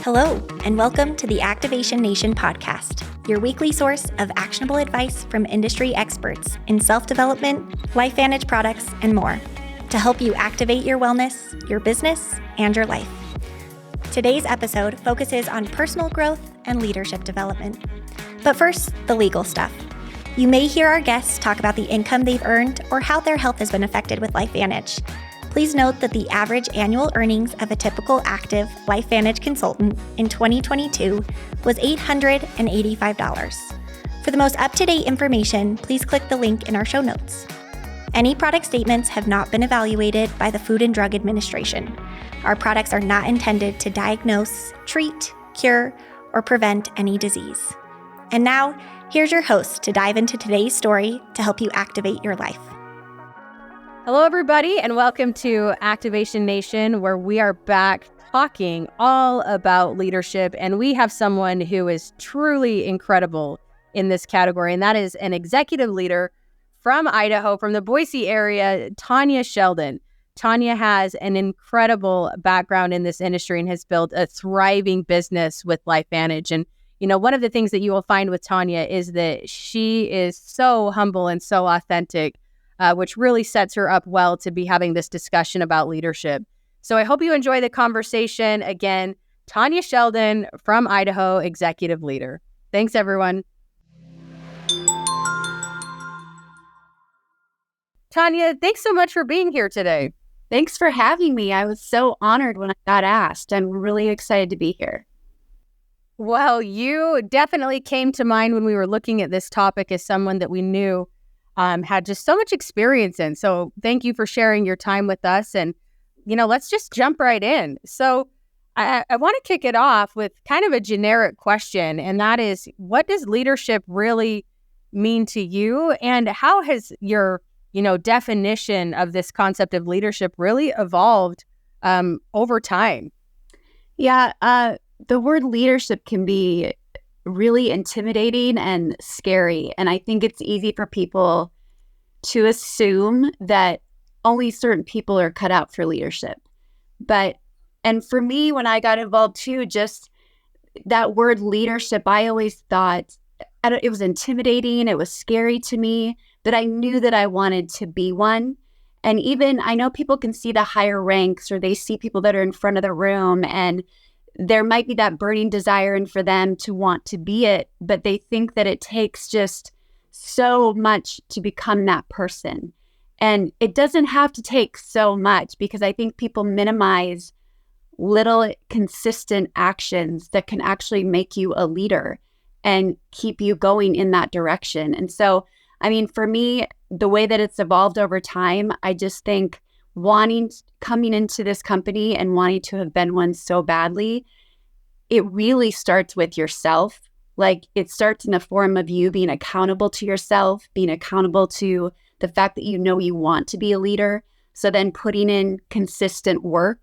Hello, and welcome to the Activation Nation podcast, your weekly source of actionable advice from industry experts in self-development, LifeVantage products, and more to help you activate your wellness, your business, and your life. Today's episode focuses on personal growth and leadership development. But first, the legal stuff. You may hear our guests talk about the income they've earned or how their health has been affected with LifeVantage. Please note that the average annual earnings of a typical active LifeVantage consultant in 2022 was $885. For the most up-to-date information, please click the link in our show notes. Any product statements have not been evaluated by the Food and Drug Administration. Our products are not intended to diagnose, treat, cure, or prevent any disease. And now, here's your host to dive into today's story to help you activate your life. Hello, everybody, and welcome to Activation Nation, where we are back talking all about leadership. And we have someone who is truly incredible in this category, and that is an executive leader from Idaho, from the Boise area, Tanya Sheldon. Tanya has an incredible background in this industry and has built a thriving business with LifeVantage. And, you know, one of the things that you will find with Tanya is that she is so humble and so authentic, which really sets her up well to be having this discussion about leadership. So I hope you enjoy the conversation. Again, Tanya Sheldon from Idaho, executive leader. Thanks, everyone. Tanya, thanks so much for being here today. Thanks for having me. I was so honored when I got asked. I'm really excited to be here. Well, you definitely came to mind when we were looking at this topic as someone that we knew had just so much experience in. So thank you for sharing your time with us. And, you know, let's just jump right in. So I want to kick it off with kind of a generic question. And that is, what does leadership really mean to you? And how has your, definition of this concept of leadership really evolved over time? Yeah, the word leadership can be really intimidating and scary. And I think it's easy for people to assume that only certain people are cut out for leadership. And for me, when I got involved too, just that word leadership, I always thought it was intimidating. It was scary to me, but I knew that I wanted to be one. And even I know people can see the higher ranks, or they see people that are in front of the room, and there might be that burning desire in for them to want to be it, but they think that it takes just so much to become that person. And it doesn't have to take so much, because I think people minimize little consistent actions that can actually make you a leader and keep you going in that direction. And so, I mean, for me, the way that it's evolved over time, I just think coming into this company and wanting to have been one so badly, it really starts with yourself. Like, it starts in the form of you being accountable to yourself, being accountable to the fact that you know you want to be a leader. So then putting in consistent work,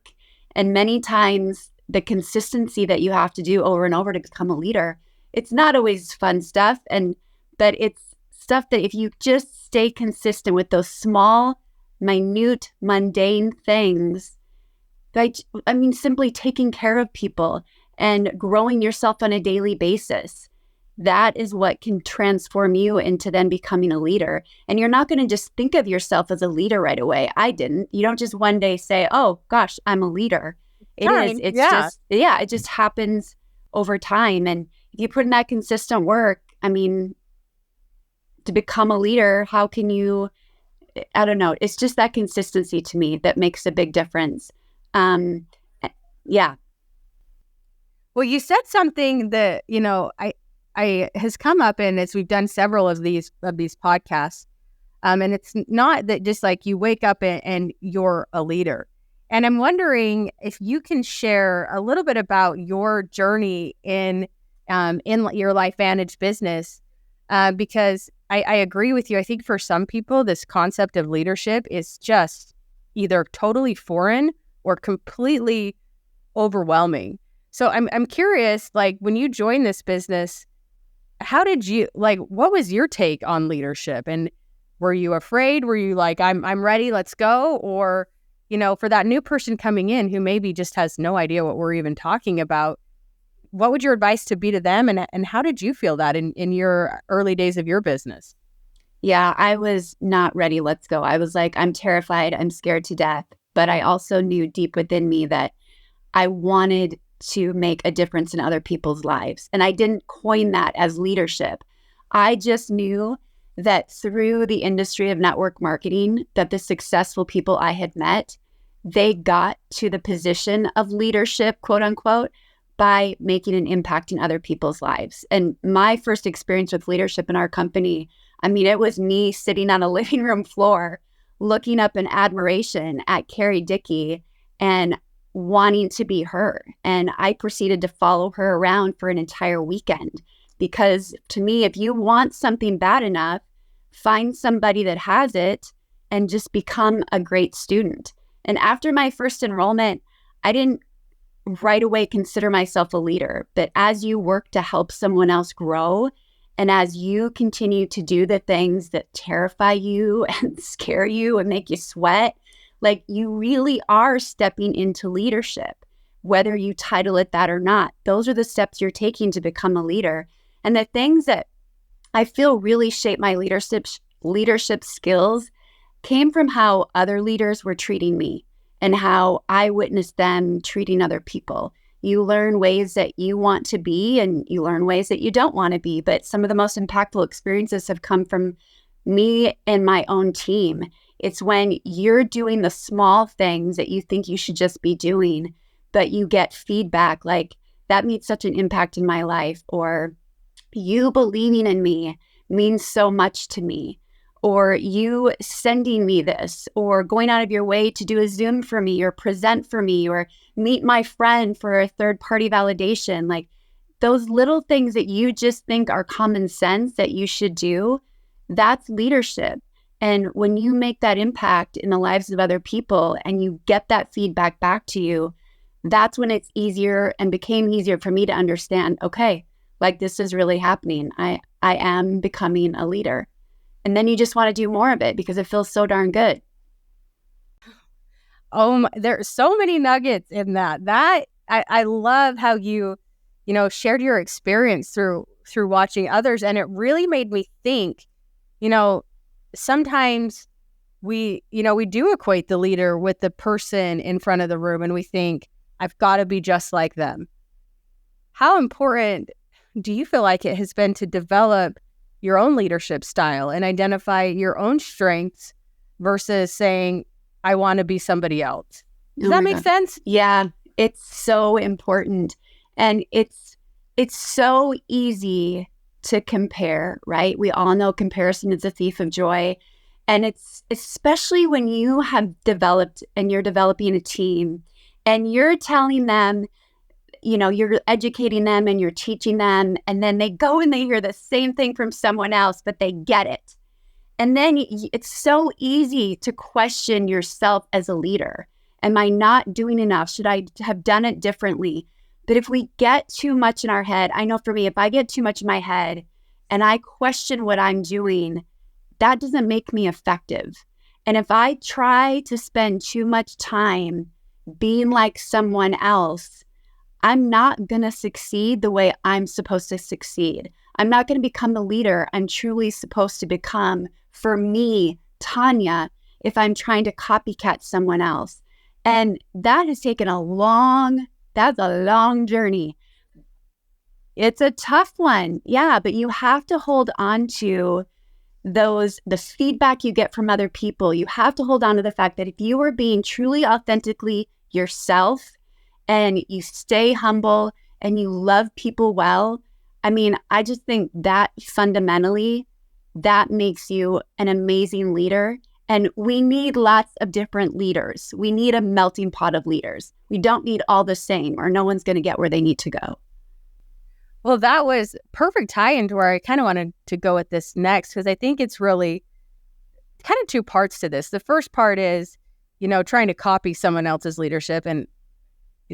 and many times the consistency that you have to do over and over to become a leader, it's not always fun stuff, but it's stuff that if you just stay consistent with those small, minute, mundane things, simply taking care of people and growing yourself on a daily basis, that is what can transform you into then becoming a leader. And you're not going to just think of yourself as a leader right away. I didn't. You don't just one day say, oh gosh, I'm a leader. It just happens over time. And if you put in that consistent work, I mean, to become a leader, how can you, I don't know. It's just that consistency to me that makes a big difference. Yeah. Well, you said something that, I has come up, and as we've done several of these podcasts, and it's not that just like you wake up and you're a leader. And I'm wondering if you can share a little bit about your journey in your LifeVantage business, because I agree with you. I think for some people, this concept of leadership is just either totally foreign or completely overwhelming. So I'm curious, like, when you joined this business, how did you, what was your take on leadership? And were you afraid? Were you like, I'm ready, let's go? Or, for that new person coming in who maybe just has no idea what we're even talking about, what would your advice to be to them? And how did you feel that in your early days of your business? Yeah, I was not ready. Let's go. I was like, I'm terrified. I'm scared to death. But I also knew deep within me that I wanted to make a difference in other people's lives. And I didn't coin that as leadership. I just knew that through the industry of network marketing, that the successful people I had met, they got to the position of leadership, quote unquote, by making an impact in other people's lives. And my first experience with leadership in our company, I mean, it was me sitting on a living room floor, looking up in admiration at Carrie Dickey and wanting to be her. And I proceeded to follow her around for an entire weekend. Because to me, if you want something bad enough, find somebody that has it and just become a great student. And after my first enrollment, I didn't right away consider myself a leader. But as you work to help someone else grow, and as you continue to do the things that terrify you and scare you and make you sweat, like you really are stepping into leadership, whether you title it that or not. Those are the steps you're taking to become a leader. And the things that I feel really shaped my leadership skills came from how other leaders were treating me and how I witnessed them treating other people. You learn ways that you want to be and you learn ways that you don't want to be. But some of the most impactful experiences have come from me and my own team. It's when you're doing the small things that you think you should just be doing, but you get feedback like, that made such an impact in my life, or you believing in me means so much to me, or you sending me this, or going out of your way to do a Zoom for me or present for me or meet my friend for a third-party validation. Like those little things that you just think are common sense that you should do, that's leadership. And when you make that impact in the lives of other people and you get that feedback back to you, that's when it's easier and became easier for me to understand, okay, like this is really happening. I am becoming a leader. And then you just want to do more of it because it feels so darn good. Oh, there's so many nuggets in that. I love how you shared your experience through watching others. And it really made me think, sometimes we do equate the leader with the person in front of the room and we think, I've got to be just like them. How important do you feel like it has been to develop your own leadership style and identify your own strengths versus saying, I want to be somebody else? Does that make sense? Yeah, it's so important. And it's so easy to compare, right? We all know comparison is a thief of joy. And it's especially when you have developed and you're developing a team and you're telling them, you're educating them and you're teaching them, and then they go and they hear the same thing from someone else, but they get it. And then it's so easy to question yourself as a leader. Am I not doing enough? Should I have done it differently? But if we get too much in our head, I know for me, if I get too much in my head and I question what I'm doing, that doesn't make me effective. And if I try to spend too much time being like someone else, I'm not going to succeed the way I'm supposed to succeed. I'm not going to become the leader I'm truly supposed to become for me, Tanya, if I'm trying to copycat someone else. And that has taken that's a long journey. It's a tough one. Yeah, but you have to hold on to the feedback you get from other people. You have to hold on to the fact that if you are being truly authentically yourself and you stay humble and you love people well, I mean, I just think that fundamentally, that makes you an amazing leader. And we need lots of different leaders. We need a melting pot of leaders. We don't need all the same, or no one's going to get where they need to go. Well, that was perfect tie-in to where I kind of wanted to go with this next, because I think it's really kind of two parts to this. The first part is, trying to copy someone else's leadership, and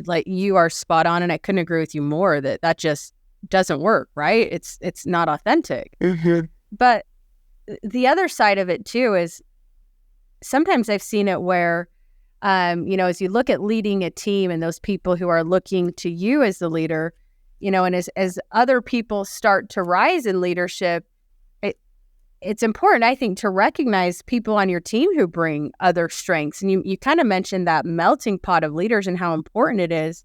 like you are spot on, and I couldn't agree with you more that just doesn't work, right? It's not authentic. Mm-hmm. But the other side of it too is sometimes I've seen it where, as you look at leading a team and those people who are looking to you as the leader, And as other people start to rise in leadership, it's important, I think, to recognize people on your team who bring other strengths. And you kind of mentioned that melting pot of leaders and how important it is.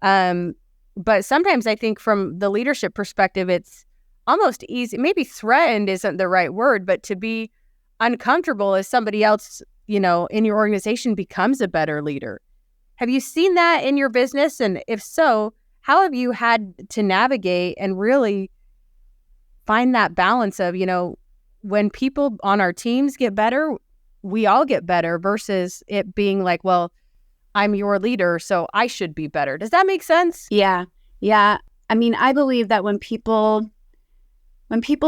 But sometimes I think from the leadership perspective, it's almost easy, maybe threatened isn't the right word, but to be uncomfortable as somebody else, in your organization becomes a better leader. Have you seen that in your business? And if so, how have you had to navigate and really find that balance of, when people on our teams get better, we all get better versus it being like, well, I'm your leader, so I should be better. Does that make sense? Yeah. I mean, I believe that when people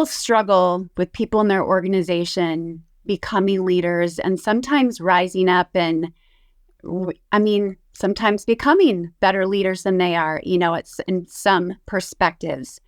struggle with people in their organization becoming leaders and sometimes rising up and, sometimes becoming better leaders than they are, it's in some perspectives.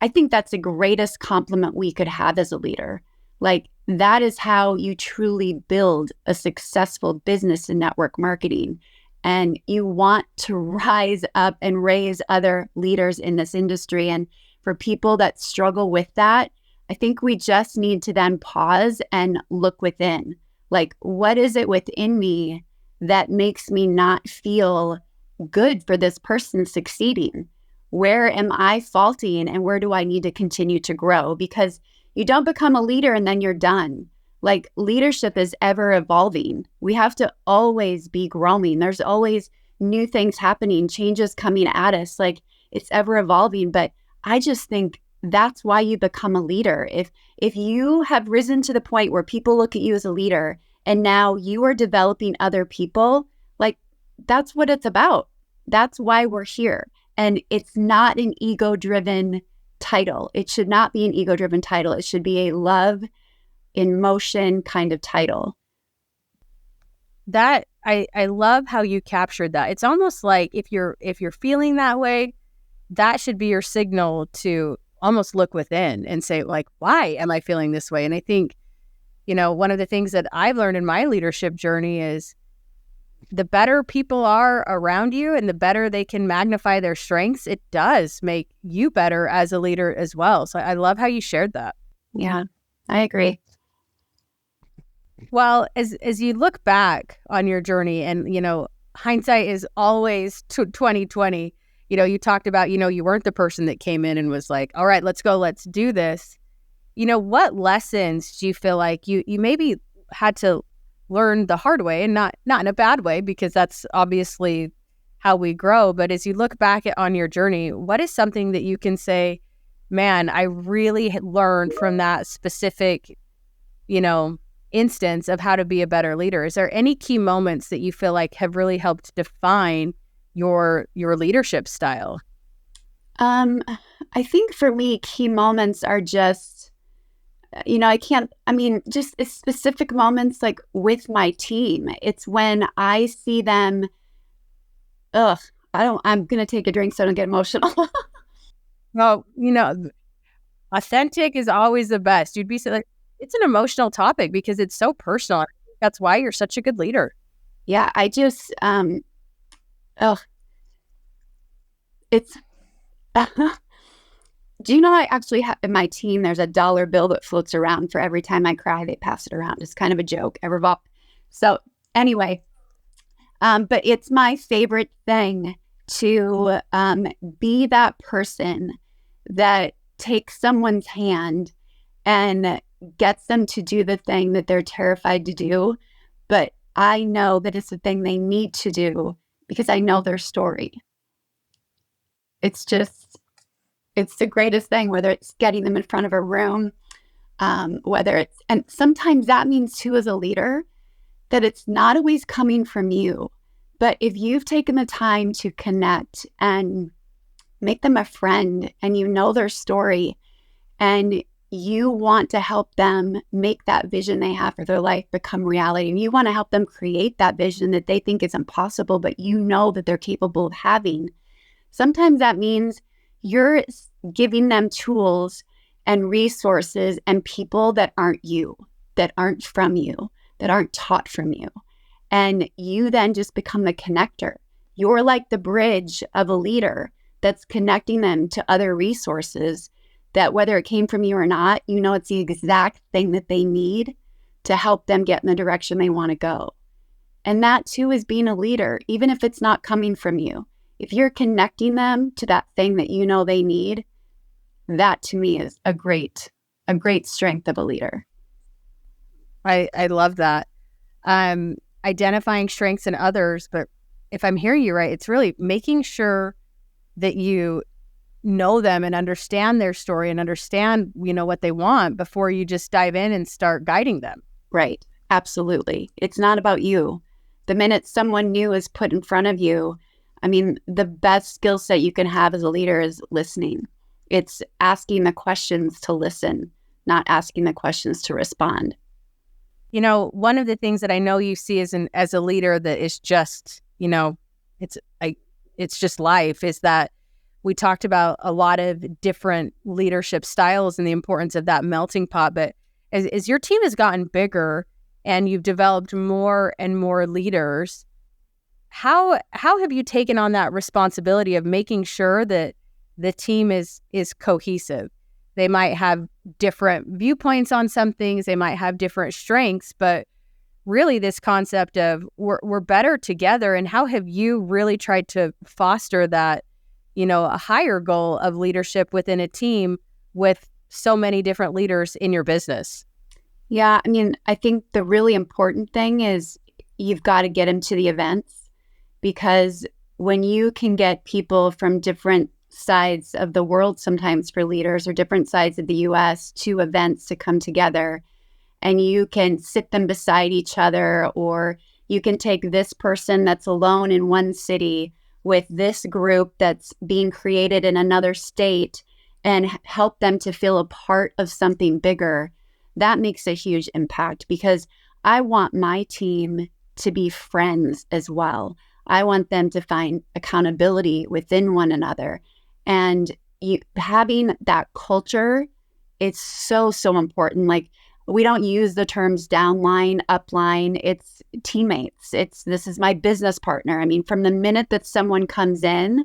I think that's the greatest compliment we could have as a leader. Like, that is how you truly build a successful business in network marketing. And you want to rise up and raise other leaders in this industry. And for people that struggle with that, I think we just need to then pause and look within. Like, what is it within me that makes me not feel good for this person succeeding? Where am I faulting and where do I need to continue to grow? Because you don't become a leader and then you're done. Like, leadership is ever evolving. We have to always be growing. There's always new things happening, changes coming at us. Like, it's ever evolving. But I just think that's why you become a leader. If you have risen to the point where people look at you as a leader and now you are developing other people, like, that's what it's about. That's why we're here. And it's not an ego-driven title. It should not be an ego-driven title. It should be a love in motion kind of title. That I love how you captured that. It's almost like if you're feeling that way, that should be your signal to almost look within and say, like, why am I feeling this way? And I think, one of the things that I've learned in my leadership journey is the better people are around you and the better they can magnify their strengths, it does make you better as a leader as well. So I love how you shared that. Yeah, I agree. Well, as you look back on your journey and, hindsight is always 2020, you talked about, you weren't the person that came in and was like, all right, let's go, let's do this. What lessons do you feel like you maybe had to learn the hard way, and not in a bad way, because that's obviously how we grow. But as you look back on your journey, what is something that you can say, man, I really learned from that specific, instance of how to be a better leader? Is there any key moments that you feel like have really helped define your leadership style? I think for me, key moments are just, just specific moments like with my team. It's when I see them, I'm going to take a drink so I don't get emotional. Well, authentic is always the best. You'd be like, it's an emotional topic because it's so personal. That's why you're such a good leader. Yeah, I just, it's, do you know I actually have in my team, there's a dollar bill that floats around for every time I cry, they pass it around. It's kind of a joke. So anyway, but it's my favorite thing to be that person that takes someone's hand and gets them to do the thing that they're terrified to do. But I know that it's the thing they need to do because I know their story. It's the greatest thing, whether it's getting them in front of a room, and sometimes that means too, as a leader, that it's not always coming from you. But if you've taken the time to connect and make them a friend and you know their story and you want to help them make that vision they have for their life become reality, and you want to help them create that vision that they think is impossible, but you know that they're capable of having, sometimes that means you're giving them tools and resources and people that aren't you, that aren't from you, that aren't taught from you. And you then just become the connector. You're like the bridge of a leader that's connecting them to other resources that, whether it came from you or not, it's the exact thing that they need to help them get in the direction they want to go. And that too is being a leader, even if it's not coming from you. If you're connecting them to that thing that they need, that to me is a great strength of a leader. I love that. Identifying strengths in others, but if I'm hearing you right, it's really making sure that you know them and understand their story and understand, what they want before you just dive in and start guiding them. Right. Absolutely. It's not about you. The minute someone new is put in front of you, the best skill set you can have as a leader is listening. It's asking the questions to listen, not asking the questions to respond. One of the things that I know you see as a leader that is just, it's just life, is that we talked about a lot of different leadership styles and the importance of that melting pot. But as your team has gotten bigger and you've developed more and more leaders, how have you taken on that responsibility of making sure that the team is cohesive? They might have different viewpoints on some things, they might have different strengths, but really this concept of we're better together. And how have you really tried to foster that, a higher goal of leadership within a team with so many different leaders in your business? Yeah, I think the really important thing is you've got to get them to the events, because when you can get people from different sides of the world, sometimes for leaders, or different sides of the US to events to come together, and you can sit them beside each other, or you can take this person that's alone in one city with this group that's being created in another state and help them to feel a part of something bigger. That makes a huge impact, because I want my team to be friends as well. I want them to find accountability within one another. And having that culture, it's so, so important. Like, we don't use the terms downline, upline. It's teammates. This is my business partner. From the minute that someone comes in,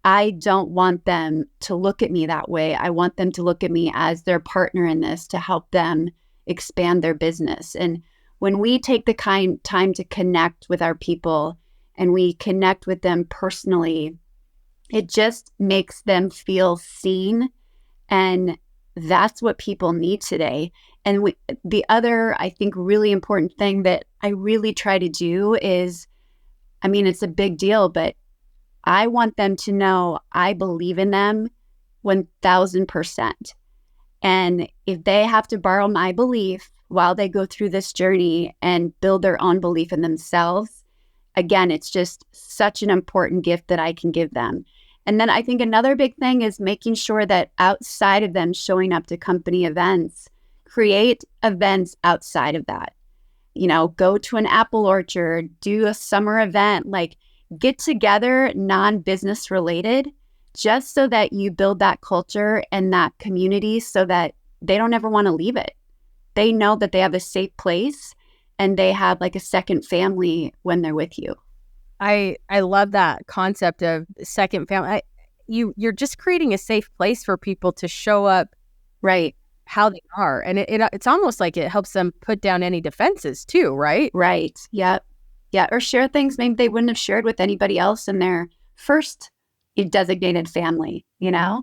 I don't want them to look at me that way. I want them to look at me as their partner in this, to help them expand their business. And when we take the time to connect with our people and we connect with them personally, it just makes them feel seen. And that's what people need today. And the other, I think, really important thing that I really try to do is, it's a big deal, but I want them to know I believe in them 1000%. And if they have to borrow my belief while they go through this journey and build their own belief in themselves, again, it's just such an important gift that I can give them. And then I think another big thing is making sure that outside of them showing up to company events, create events outside of that. Go to an apple orchard, do a summer event, like get together non-business related, just so that you build that culture and that community so that they don't ever want to leave it. They know that they have a safe place and they have like a second family when they're with you. I love that concept of second family. You're just creating a safe place for people to show up right how they are. And it's almost like it helps them put down any defenses too, right? Right. Yep. Yeah. Or share things maybe they wouldn't have shared with anybody else in their first designated family, Yeah.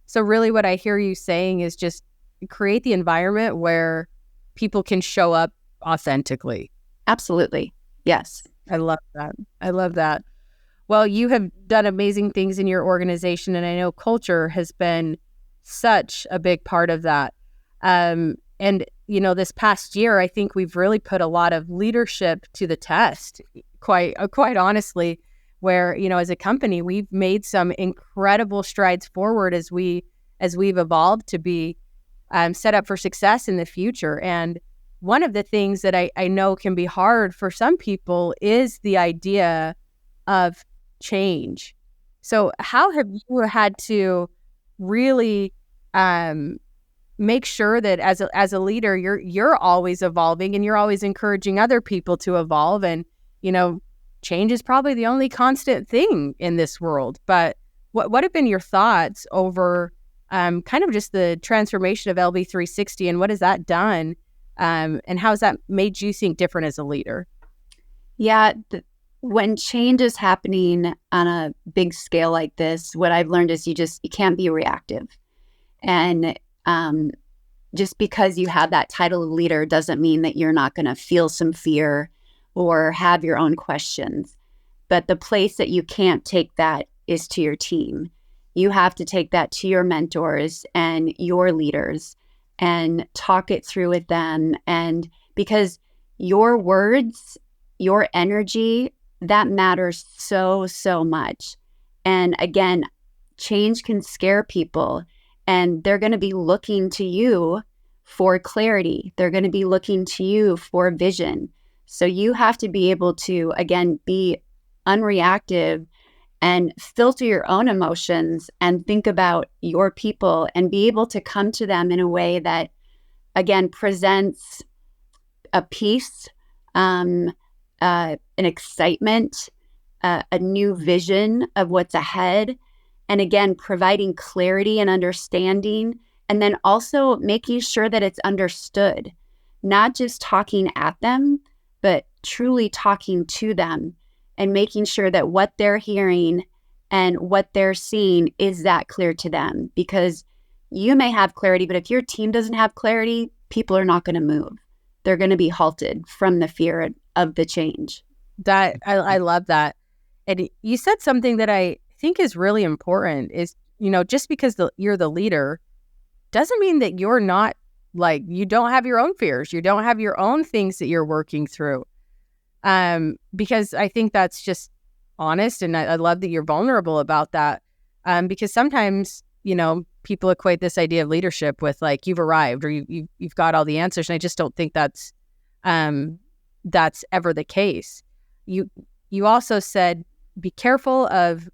So really what I hear you saying is just create the environment where people can show up authentically. Absolutely. Yes. I love that. Well, you have done amazing things in your organization, and I know culture has been such a big part of that. And, this past year, I think we've really put a lot of leadership to the test, quite honestly, where, as a company, we've made some incredible strides forward as we've evolved to be set up for success in the future. And one of the things that I know can be hard for some people is the idea of change. So how have you had to really make sure that as a leader, you're always evolving and you're always encouraging other people to evolve and, change is probably the only constant thing in this world. But what have been your thoughts over kind of just the transformation of LV360, and what has that done? And how has that made you think different as a leader? Yeah, when change is happening on a big scale like this, what I've learned is you can't be reactive. And just because you have that title of leader doesn't mean that you're not going to feel some fear or have your own questions. But the place that you can't take that is to your team. You have to take that to your mentors and your leaders and talk it through with them. And because your words, your energy, that matters so, so much. And again, change can scare people, and they're going to be looking to you for clarity. They're going to be looking to you for vision. So you have to be able to, again, be unreactive and filter your own emotions and think about your people and be able to come to them in a way that, again, presents a peace, an excitement, a new vision of what's ahead. And again, providing clarity and understanding, and then also making sure that it's understood, not just talking at them, but truly talking to them and making sure that what they're hearing and what they're seeing is that clear to them. Because you may have clarity, but if your team doesn't have clarity, people are not going to move. They're going to be halted from the fear of the change. That I love that. And you said something that I think is really important is, just because you're the leader doesn't mean that you're not, like, you don't have your own fears. You don't have your own things that you're working through. Because I think that's just honest. And I love that you're vulnerable about that. Because sometimes, people equate this idea of leadership with like, you've arrived or you've got all the answers. And I just don't think that's ever the case. You also said, be careful of,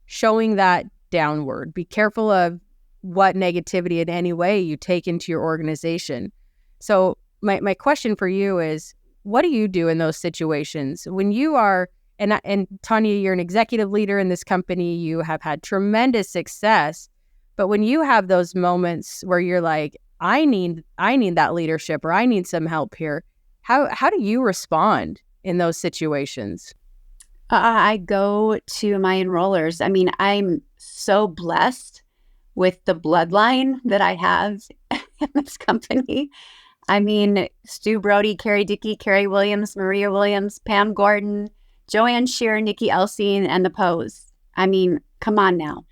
showing that downward. Be careful of what negativity in any way you take into your organization. So my question for you is, what do you do in those situations when you are, and Tanya, you're an executive leader in this company, you have had tremendous success, but when you have those moments where you're like, I need that leadership, or I need some help here, how do you respond in those situations? I go to my enrollers. I mean, I'm so blessed with the bloodline that I have in this company. I mean, Stu Brody, Carrie Dickey, Carrie Williams, Maria Williams, Pam Gordon, Joanne Shearer, Nikki Elsine, and the Pose. I mean, come on now.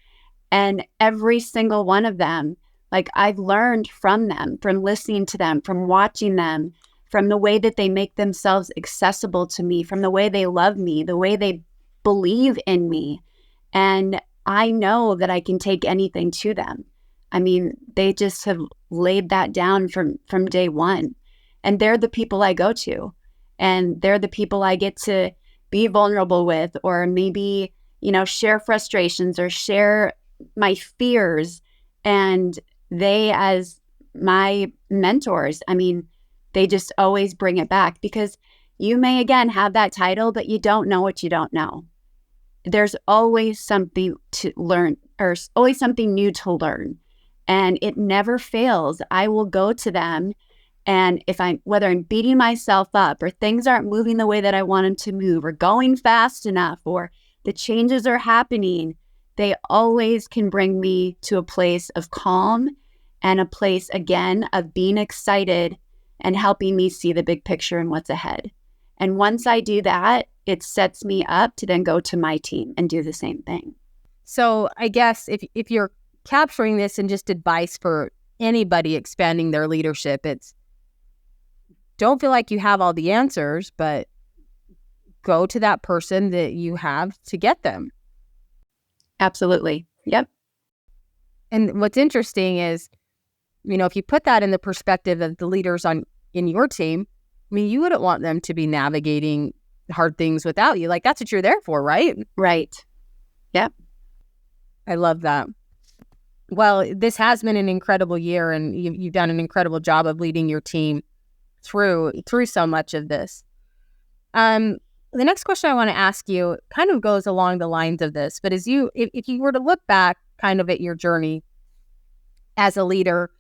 And every single one of them, like, I've learned from them, from listening to them, from watching them, from the way that they make themselves accessible to me, from the way they love me, the way they believe in me. And I know that I can take anything to them. I mean, they just have laid that down from day one. And they're the people I go to. And they're the people I get to be vulnerable with, or maybe, share frustrations or share my fears. And they, as my mentors, I mean, they just always bring it back, because you may, again, have that title, but you don't know what you don't know. There's always something to learn, or always something new to learn. And it never fails. I will go to them, and whether I'm beating myself up, or things aren't moving the way that I want them to move, or going fast enough, or the changes are happening, they always can bring me to a place of calm and a place, again, of being excited and helping me see the big picture and what's ahead. And once I do that, it sets me up to then go to my team and do the same thing. So I guess if you're capturing this in just advice for anybody expanding their leadership, it's, don't feel like you have all the answers, but go to that person that you have to get them. Absolutely. Yep. And what's interesting is, if you put that in the perspective of the leaders in your team, I mean, you wouldn't want them to be navigating hard things without you. Like, that's what you're there for, right? Right. Yep. I love that. Well, this has been an incredible year, and you've done an incredible job of leading your team through so much of this. the next question I want to ask you kind of goes along the lines of this, but if you were to look back kind of at your journey as a leader,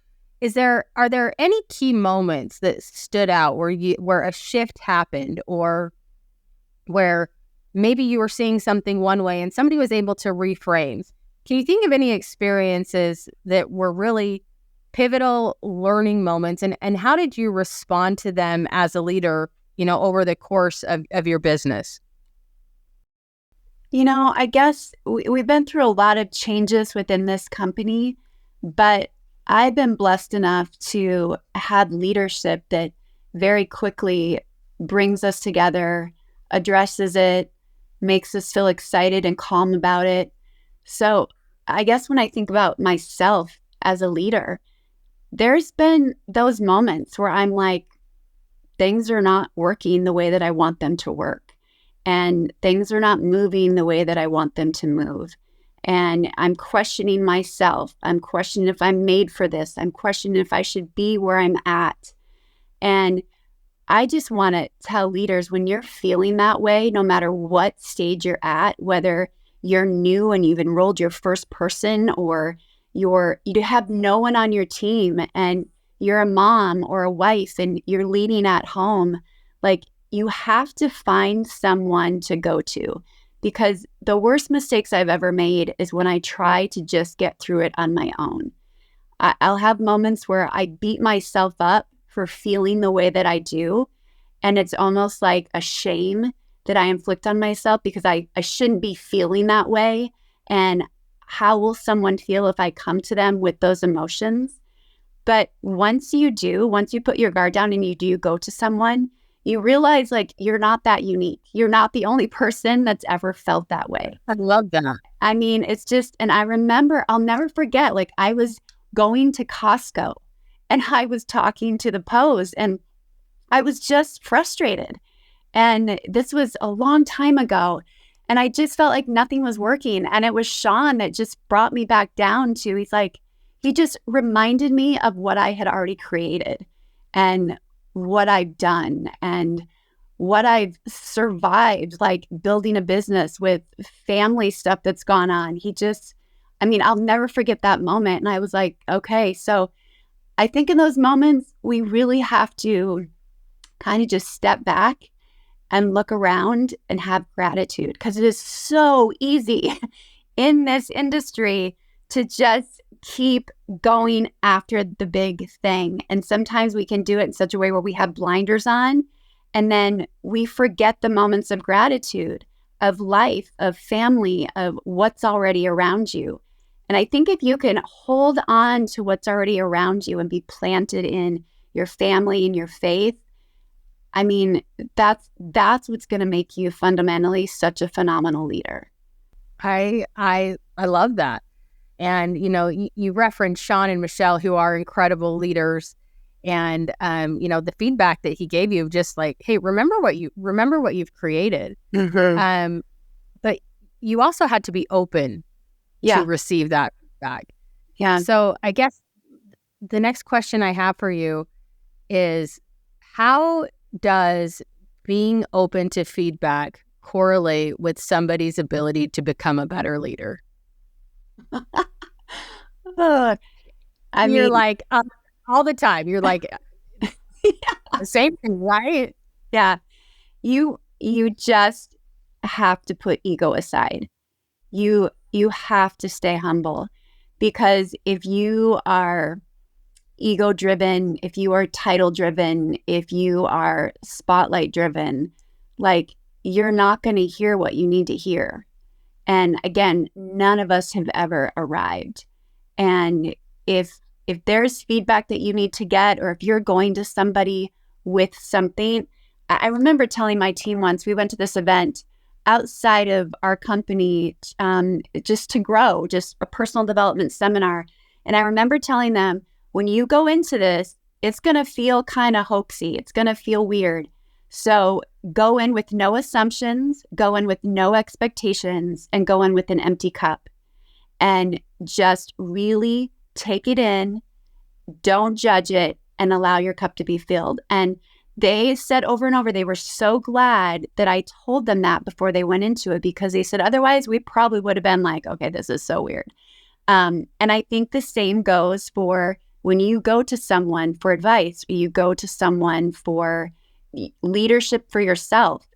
are there any key moments that stood out where a shift happened, or where maybe you were seeing something one way and somebody was able to reframe? Can you think of any experiences that were really pivotal learning moments, and how did you respond to them as a leader, over the course of your business? I guess we've been through a lot of changes within this company, but I've been blessed enough to have leadership that very quickly brings us together, addresses it, makes us feel excited and calm about it. So I guess when I think about myself as a leader, there's been those moments where I'm like, things are not working the way that I want them to work, and things are not moving the way that I want them to move. And I'm questioning myself. I'm questioning if I'm made for this. I'm questioning if I should be where I'm at. And I just want to tell leaders, when you're feeling that way, no matter what stage you're at, whether you're new and you've enrolled your first person, or you have no one on your team and you're a mom or a wife and you're leading at home, like, you have to find someone to go to. Because the worst mistakes I've ever made is when I try to just get through it on my own. I'll have moments where I beat myself up for feeling the way that I do. And it's almost like a shame that I inflict on myself, because I shouldn't be feeling that way. And how will someone feel if I come to them with those emotions? But once you put your guard down and you do go to someone, you realize, like, you're not that unique. You're not the only person that's ever felt that way. I love that. I mean, it's just, and I remember, I'll never forget, like, I was going to Costco and I was talking to the pose and I was just frustrated. And this was a long time ago. And I just felt like nothing was working. And it was Sean that just brought me back down to, he just reminded me of what I had already created and what I've done and what I've survived, like building a business with family stuff that's gone on. I'll never forget that moment. And I was like, okay, so I think in those moments, we really have to kind of just step back and look around and have gratitude, because it is so easy in this industry to just keep going after the big thing. And sometimes we can do it in such a way where we have blinders on, and then we forget the moments of gratitude, of life, of family, of what's already around you. And I think if you can hold on to what's already around you and be planted in your family and your faith, that's what's going to make you fundamentally such a phenomenal leader. I love that. And, you referenced Sean and Michelle, who are incredible leaders. And, the feedback that he gave you, just like, hey, remember what you've created. Mm-hmm. But you also had to be open to receive that feedback. Yeah. So I guess the next question I have for you is, how does being open to feedback correlate with somebody's ability to become a better leader? You're like, all the time. You're like, the same thing, right? Yeah. You just have to put ego aside. You have to stay humble, because if you are ego driven, if you are title driven, if you are spotlight driven, like, you're not going to hear what you need to hear. And again, none of us have ever arrived. And if there's feedback that you need to get, or if you're going to somebody with something, I remember telling my team once, we went to this event outside of our company, just to grow, just a personal development seminar. And I remember telling them, when you go into this, it's going to feel kind of hoaxy. It's going to feel weird. So go in with no assumptions, go in with no expectations, and go in with an empty cup. And just really take it in, don't judge it, and allow your cup to be filled. And they said over and over, they were so glad that I told them that before they went into it, because they said, otherwise we probably would have been like, okay, this is so weird. And I think the same goes for when you go to someone for advice, or you go to someone for leadership for yourself.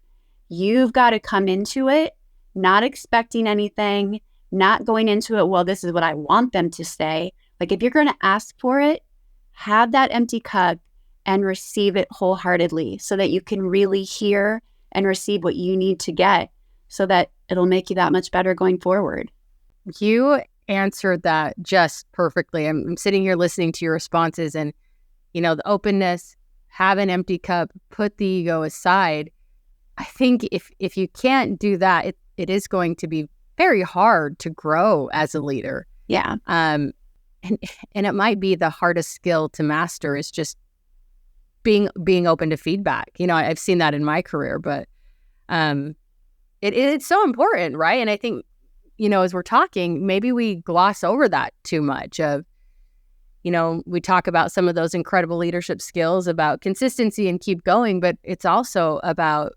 You've got to come into it not expecting anything, not going into it, well, this is what I want them to say. Like, if you're going to ask for it, have that empty cup and receive it wholeheartedly so that you can really hear and receive what you need to get, so that it'll make you that much better going forward. You answered that just perfectly. I'm sitting here listening to your responses, and, the openness, have an empty cup, put the ego aside. I think if you can't do that, it is going to be very hard to grow as a leader. Yeah. And it might be the hardest skill to master, is just being open to feedback. I've seen that in my career, but it's so important, right? And I think, as we're talking, maybe we gloss over that too much. We talk about some of those incredible leadership skills, about consistency and keep going, but it's also about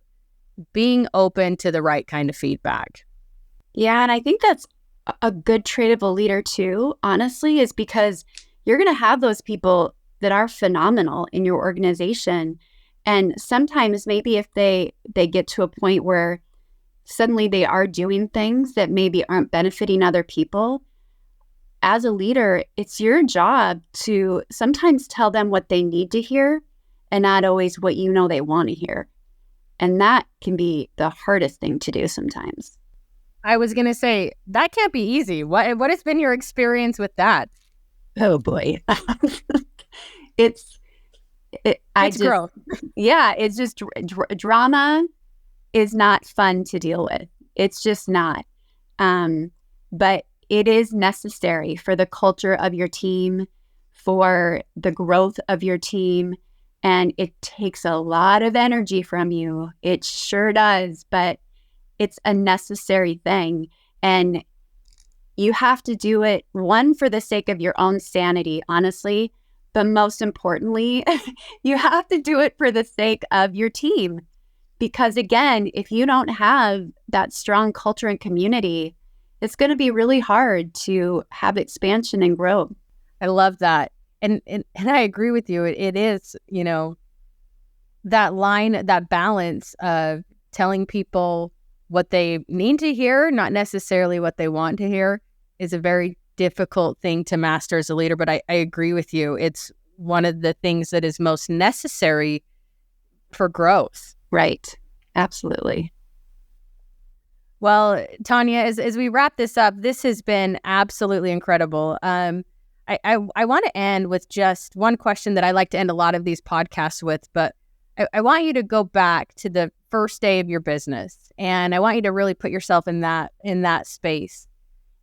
being open to the right kind of feedback. Yeah, and I think that's a good trait of a leader too, honestly, is because you're going to have those people that are phenomenal in your organization. And sometimes maybe if they get to a point where suddenly they are doing things that maybe aren't benefiting other people, as a leader, it's your job to sometimes tell them what they need to hear and not always what they want to hear. And that can be the hardest thing to do sometimes. I was going to say, that can't be easy. What has been your experience with that? Oh, boy. It's growth. Yeah, it's just drama is not fun to deal with. It's just not. But it is necessary for the culture of your team, for the growth of your team. And it takes a lot of energy from you. It sure does, but it's a necessary thing. And you have to do it, one, for the sake of your own sanity, honestly, but most importantly, you have to do it for the sake of your team. Because again, if you don't have that strong culture and community, it's going to be really hard to have expansion and growth. I love that. And I agree with you. It is, that line, that balance of telling people what they need to hear, not necessarily what they want to hear, is a very difficult thing to master as a leader. But I agree with you. It's one of the things that is most necessary for growth. Right. Absolutely. Well, Tanya, as we wrap this up, this has been absolutely incredible. I want to end with just one question that I like to end a lot of these podcasts with, but I want you to go back to the first day of your business, and I want you to really put yourself in that space.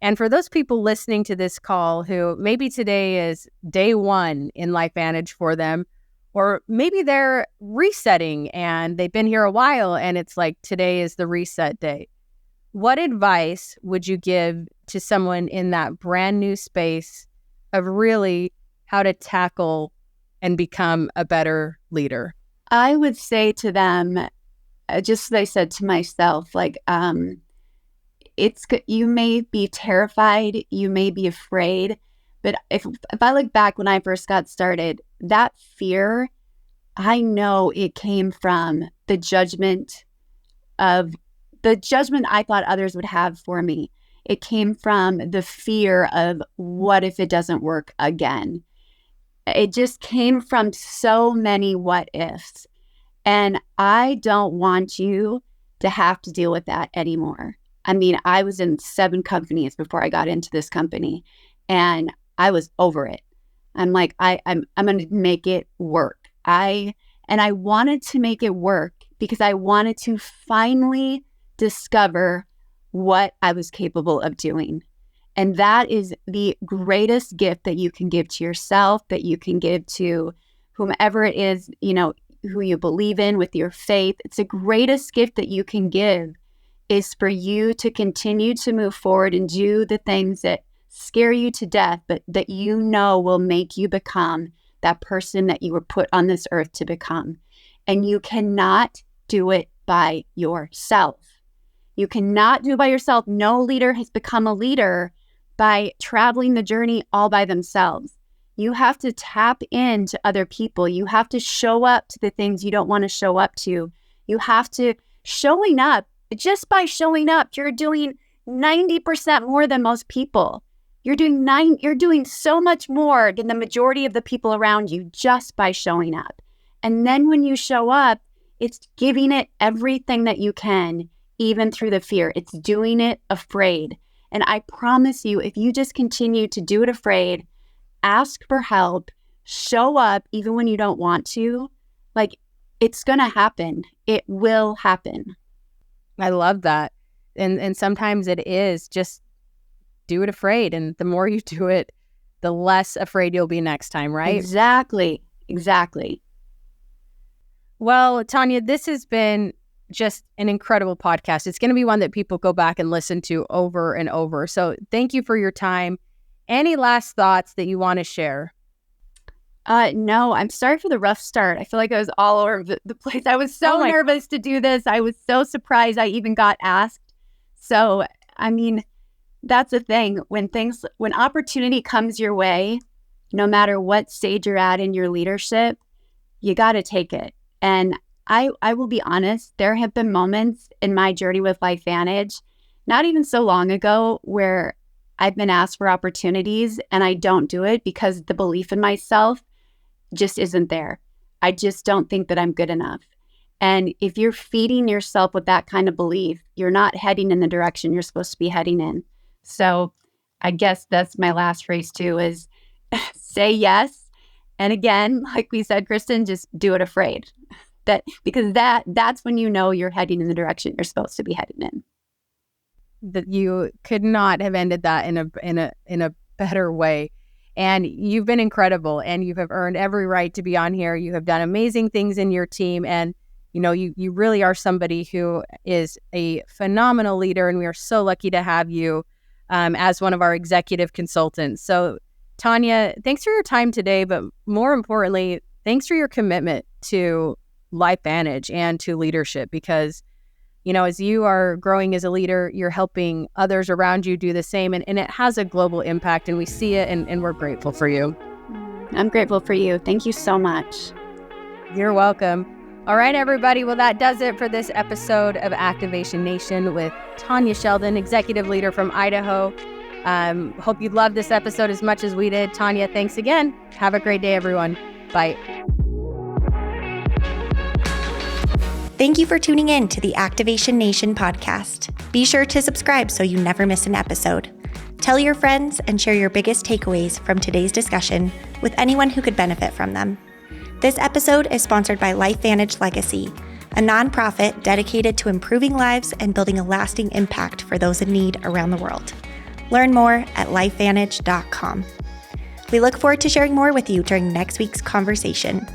And for those people listening to this call who maybe today is day one in LifeVantage for them, or maybe they're resetting and they've been here a while and it's like today is the reset day, what advice would you give to someone in that brand new space of really how to tackle and become a better leader? I would say to them, just as I said to myself, like, you may be terrified, you may be afraid, but if I look back when I first got started, that fear, I know it came from the judgment I thought others would have for me. It came from the fear of what if it doesn't work again? It just came from so many what ifs. And I don't want you to have to deal with that anymore. I mean, I was in 7 companies before I got into this company, and I was over it. I'm like, I'm going to make it work. I wanted to make it work because I wanted to finally discover what I was capable of doing. And that is the greatest gift that you can give to yourself, that you can give to whomever it is, who you believe in with your faith. It's the greatest gift that you can give, is for you to continue to move forward and do the things that scare you to death, but that will make you become that person that you were put on this earth to become. And you cannot do it by yourself. You cannot do it by yourself. No leader has become a leader by traveling the journey all by themselves. You have to tap into other people. You have to show up to the things you don't want to show up to. You have to showing up. Just by showing up, you're doing 90% more than most people. You're doing so much more than the majority of the people around you just by showing up. And then when you show up, it's giving it everything that you can, even through the fear. It's doing it afraid. And I promise you, if you just continue to do it afraid, ask for help, show up even when you don't want to, like, it's going to happen. It will happen. I love that. And sometimes it is just do it afraid. And the more you do it, the less afraid you'll be next time, right? Exactly. Well, Tanya, this has been just an incredible podcast. It's going to be one that people go back and listen to over and over. So thank you for your time. Any last thoughts that you want to share? No, I'm sorry for the rough start. I feel like I was all over the place. I was so nervous to do this. I was so surprised I even got asked. So, I mean, that's the thing. When opportunity comes your way, no matter what stage you're at in your leadership, you got to take it. And I will be honest, there have been moments in my journey with LifeVantage, not even so long ago, where I've been asked for opportunities and I don't do it because the belief in myself just isn't there. I just don't think that I'm good enough. And if you're feeding yourself with that kind of belief, you're not heading in the direction you're supposed to be heading in. So I guess that's my last phrase too, is say yes. And again, like we said, Kristen, just do it afraid. Because that's when you know you're heading in the direction you're supposed to be heading in. That you could not have ended that in a better way. And you've been incredible, and you have earned every right to be on here. You have done amazing things in your team, and you really are somebody who is a phenomenal leader, and we are so lucky to have you as one of our executive consultants. So, Tanya, thanks for your time today, but more importantly, thanks for your commitment to LifeVantage and to leadership, because as you are growing as a leader, you're helping others around you do the same, and it has a global impact, and we see it, and we're grateful for you. I'm grateful for you. Thank you so much. You're welcome. All right, everybody. Well, that does it for this episode of Activation Nation with Tanya Sheldon, executive leader from Idaho. Hope you loved this episode as much as we did. Tanya, thanks again. Have a great day, everyone. Bye. Thank you for tuning in to the Activation Nation podcast. Be sure to subscribe so you never miss an episode. Tell your friends and share your biggest takeaways from today's discussion with anyone who could benefit from them. This episode is sponsored by LifeVantage Legacy, a nonprofit dedicated to improving lives and building a lasting impact for those in need around the world. Learn more at lifevantage.com. We look forward to sharing more with you during next week's conversation.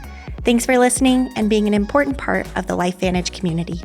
Thanks for listening and being an important part of the LifeVantage community.